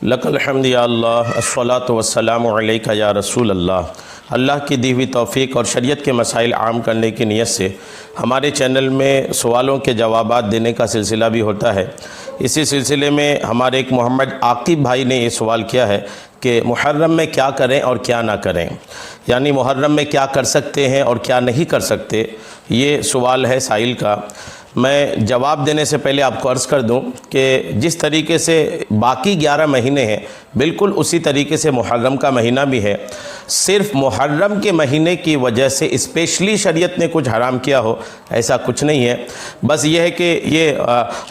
لک الحمد یا اللہ، الصلاۃ والسلام علیک یا رسول اللہ۔ اللہ کی دی ہوئی توفیق اور شریعت کے مسائل عام کرنے کی نیت سے ہمارے چینل میں سوالوں کے جوابات دینے کا سلسلہ بھی ہوتا ہے۔ اسی سلسلے میں ہمارے ایک محمد عاقب بھائی نے یہ سوال کیا ہے کہ محرم میں کیا کریں اور کیا نہ کریں، یعنی محرم میں کیا کر سکتے ہیں اور کیا نہیں کر سکتے، یہ سوال ہے سائل کا۔ میں جواب دینے سے پہلے آپ کو عرض کر دوں کہ جس طریقے سے باقی 11 مہینے ہیں بالکل اسی طریقے سے محرم کا مہینہ بھی ہے۔ صرف محرم کے مہینے کی وجہ سے اسپیشلی شریعت نے کچھ حرام کیا ہو ایسا کچھ نہیں ہے، بس یہ ہے کہ یہ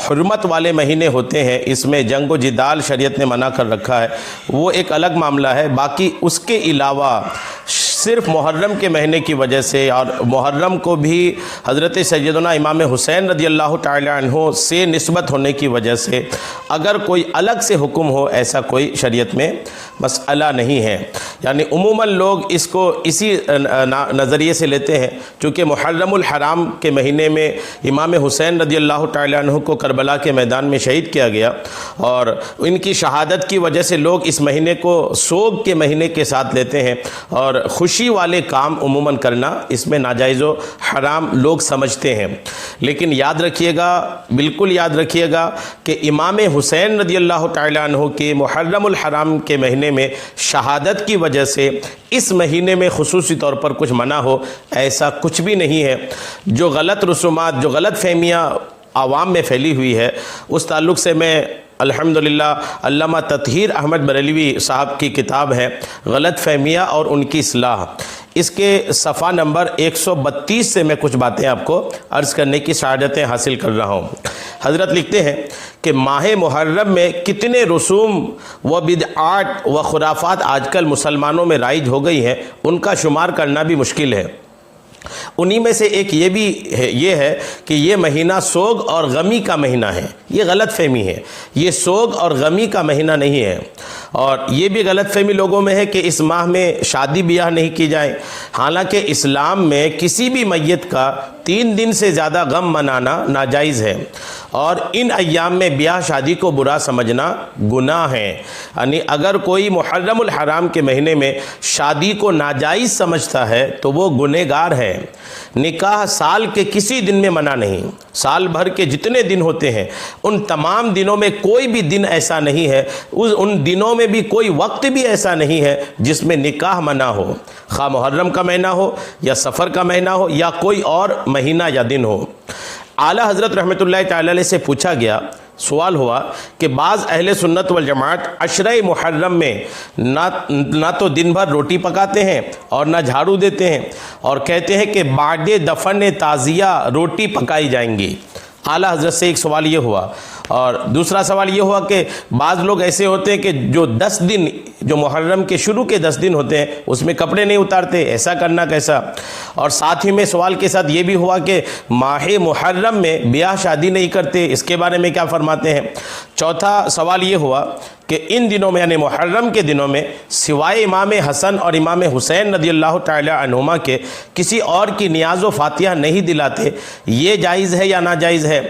حرمت والے مہینے ہوتے ہیں، اس میں جنگ و جدال شریعت نے منع کر رکھا ہے، وہ ایک الگ معاملہ ہے۔ باقی اس کے علاوہ صرف محرم کے مہینے کی وجہ سے، اور محرم کو بھی حضرت سیدنا امام حسین رضی اللہ تعالی عنہ سے نسبت ہونے کی وجہ سے اگر کوئی الگ سے حکم ہو ایسا کوئی شریعت میں مسئلہ نہیں ہے۔ یعنی عموماً لوگ اس کو اسی نظریے سے لیتے ہیں، چونکہ محرم الحرام کے مہینے میں امام حسین رضی اللہ تعالی عنہ کو کربلا کے میدان میں شہید کیا گیا، اور ان کی شہادت کی وجہ سے لوگ اس مہینے کو سوگ کے مہینے کے ساتھ لیتے ہیں، اور خوشی والے کام عموماً کرنا اس میں ناجائز و حرام لوگ سمجھتے ہیں۔ لیکن یاد رکھیے گا، بالکل یاد رکھیے گا کہ امام حسین رضی اللہ تعالی عنہ کے محرم الحرام کے مہینے میں شہادت کی وجہ سے اس مہینے میں خصوصی طور پر کچھ منع ہو ایسا کچھ بھی نہیں ہے۔ جو غلط رسومات، جو غلط فہمیاں عوام میں پھیلی ہوئی ہے، اس تعلق سے میں الحمدللہ علامہ تطہیر احمد بریلوی صاحب کی کتاب ہے غلط فہمیاں اور ان کی اصلاح، اس کے صفحہ نمبر 132 سے میں کچھ باتیں آپ کو عرض کرنے کی سعادتیں حاصل کر رہا ہوں۔ حضرت لکھتے ہیں کہ ماہ محرم میں کتنے رسوم و بدعات و خرافات آج کل مسلمانوں میں رائج ہو گئی ہیں، ان کا شمار کرنا بھی مشکل ہے۔ انہی میں سے ایک یہ ہے کہ یہ مہینہ سوگ اور غمی کا مہینہ ہے۔ یہ غلط فہمی ہے، یہ سوگ اور غمی کا مہینہ نہیں ہے۔ اور یہ بھی غلط فہمی لوگوں میں ہے کہ اس ماہ میں شادی بیاہ نہیں کی جائے، حالانکہ اسلام میں کسی بھی میت کا 3 دن سے زیادہ غم منانا ناجائز ہے، اور ان ایام میں بیاہ شادی کو برا سمجھنا گناہ ہے۔ یعنی اگر کوئی محرم الحرام کے مہینے میں شادی کو ناجائز سمجھتا ہے تو وہ گنہگار ہے۔ نکاح سال کے کسی دن میں منع نہیں، سال بھر کے جتنے دن ہوتے ہیں ان تمام دنوں میں کوئی بھی دن ایسا نہیں ہے، ان دنوں میں بھی کوئی وقت بھی ایسا نہیں ہے جس میں نکاح منع ہو، خواہ محرم کا مہینہ ہو یا سفر کا مہینہ ہو یا کوئی اور مہینہ یا دن ہو۔ اعلیٰ حضرت رحمۃ اللہ تعالی علیہ سے پوچھا گیا، سوال ہوا کہ بعض اہل سنت والجماعت عشرہ محرم میں نہ تو دن بھر روٹی پکاتے ہیں اور نہ جھاڑو دیتے ہیں، اور کہتے ہیں کہ بعد دفن تعزیہ روٹی پکائی جائیں گی۔ اعلیٰ حضرت سے ایک سوال یہ ہوا، اور دوسرا سوال یہ ہوا کہ بعض لوگ ایسے ہوتے ہیں کہ جو 10 دن، جو محرم کے شروع کے 10 دن ہوتے ہیں اس میں کپڑے نہیں اتارتے، ایسا کرنا کیسا؟ اور ساتھ ہی میں سوال کے ساتھ یہ بھی ہوا کہ ماہ محرم میں بیاہ شادی نہیں کرتے، اس کے بارے میں کیا فرماتے ہیں؟ چوتھا سوال یہ ہوا کہ ان دنوں میں یعنی محرم کے دنوں میں سوائے امام حسن اور امام حسین رضی اللہ تعالی عنہما کے کسی اور کی نیاز و فاتحہ نہیں دلاتے، یہ جائز ہے یا ناجائز ہے؟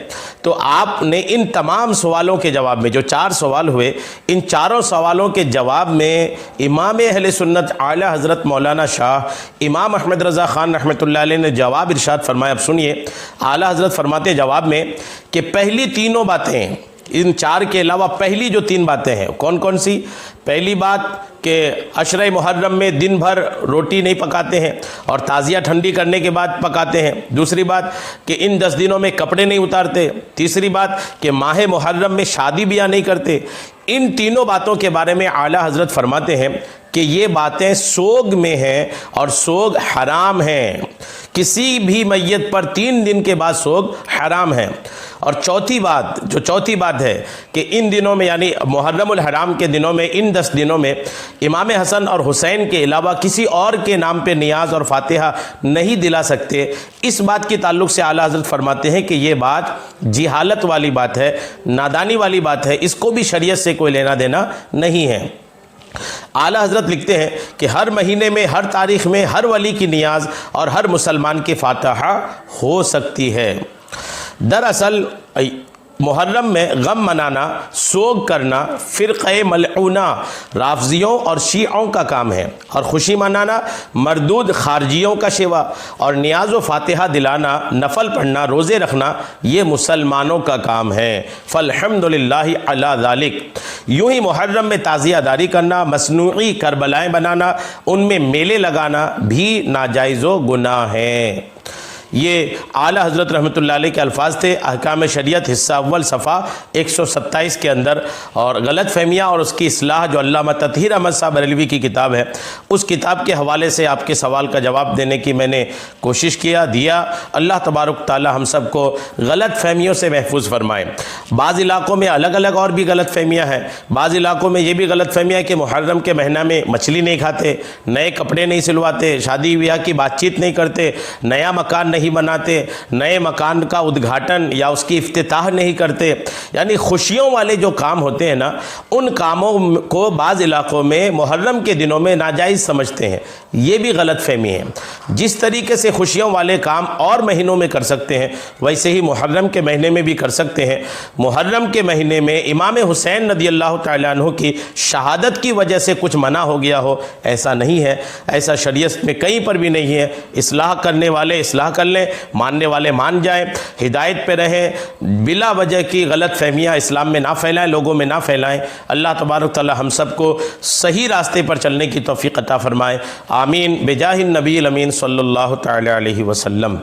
تو آپ نے ان تمام سوالوں کے جواب میں، جو 4 سوال ہوئے، ان چاروں سوالوں کے جواب میں امام اہل سنت اعلیٰ حضرت مولانا شاہ امام احمد رضا خان رحمۃ اللہ علیہ نے جواب ارشاد فرمایا۔ اب سنیے، اعلیٰ حضرت فرماتے ہیں جواب میں کہ پہلی تینوں باتیں، ان 4 کے علاوہ پہلی جو 3 باتیں ہیں کون کون سی؟ پہلی بات کہ عشرہ محرم میں دن بھر روٹی نہیں پکاتے ہیں اور تعزیہ ٹھنڈی کرنے کے بعد پکاتے ہیں۔ دوسری بات کہ ان 10 دنوں میں کپڑے نہیں اتارتے۔ تیسری بات کہ ماہ محرم میں شادی بیاہ نہیں کرتے۔ ان تینوں باتوں کے بارے میں اعلیٰ حضرت فرماتے ہیں کہ یہ باتیں سوگ میں ہیں اور سوگ حرام ہیں، کسی بھی میت پر 3 دن کے بعد سوگ حرام ہے۔ اور چوتھی بات ہے کہ ان دنوں میں یعنی محرم الحرام کے دنوں میں، ان 10 دنوں میں امام حسن اور حسین کے علاوہ کسی اور کے نام پہ نیاز اور فاتحہ نہیں دلا سکتے۔ اس بات کے تعلق سے اعلیٰ حضرت فرماتے ہیں کہ یہ بات جہالت والی بات ہے، نادانی والی بات ہے، اس کو بھی شریعت سے کوئی لینا دینا نہیں ہے۔ اعلیٰ حضرت لکھتے ہیں کہ ہر مہینے میں، ہر تاریخ میں ہر ولی کی نیاز اور ہر مسلمان کی فاتحہ ہو سکتی ہے۔ دراصل محرم میں غم منانا، سوگ کرنا فرقہ ملعونہ رافضیوں اور شیعوں کا کام ہے، اور خوشی منانا مردود خارجیوں کا شیوا، اور نیاز و فاتحہ دلانا، نفل پڑھنا، روزے رکھنا یہ مسلمانوں کا کام ہے۔ فالحمدللہ علی ذالک۔ یوں ہی محرم میں تعزیہ داری کرنا، مصنوعی کربلائیں بنانا، ان میں میلے لگانا بھی ناجائز و گناہ ہے۔ یہ اعلیٰ حضرت رحمۃ اللہ علیہ کے الفاظ تھے احکام شریعت حصہ اول صفحہ 127 کے اندر، اور غلط فہمیاں اور اس کی اصلاح جو علامہ تطہیر احمد صاحب بریلوی کی کتاب ہے، اس کتاب کے حوالے سے آپ کے سوال کا جواب دینے کی میں نے کوشش دیا۔ اللہ تبارک تعالی ہم سب کو غلط فہمیوں سے محفوظ فرمائے۔ بعض علاقوں میں الگ الگ اور بھی غلط فہمیاں ہیں۔ بعض علاقوں میں یہ بھی غلط فہمیاں کہ محرم کے مہینہ میں مچھلی نہیں کھاتے، نئے کپڑے نہیں سلواتے، شادی بیاہ کی بات چیت نہیں کرتے، نیا مکان نہیں بناتے، نئے مکان کا ادگھاٹن یا اس کی افتتاح نہیں کرتے۔ یعنی خوشیوں والے جو کام ہوتے ہیں نا، ان کاموں کو بعض علاقوں میں محرم کے دنوں میں ناجائز سمجھتے ہیں۔ یہ بھی غلط فہمی ہے۔ جس طریقے سے خوشیوں والے کام اور مہینوں میں کر سکتے ہیں، ویسے ہی محرم کے مہینے میں بھی کر سکتے ہیں۔ محرم کے مہینے میں امام حسین رضی اللہ تعالیٰ عنہ کی شہادت کی وجہ سے کچھ منع ہو گیا ہو، ایسا نہیں ہے۔ ایسا شریعت میں کہیں پر بھی نہیں ہے۔ اصلاح کرنے والے اصلاح کر لیں، ماننے والے مان جائیں، ہدایت پہ رہیں، بلا وجہ کی غلط فہمیاں اسلام میں نہ پھیلائیں، لوگوں میں نہ پھیلائیں۔ اللہ تبارک تعالی ہم سب کو صحیح راستے پر چلنے کی توفیق عطا فرمائے۔ آمین بجاہ النبی الامین صلی اللہ تعالی علیہ وسلم۔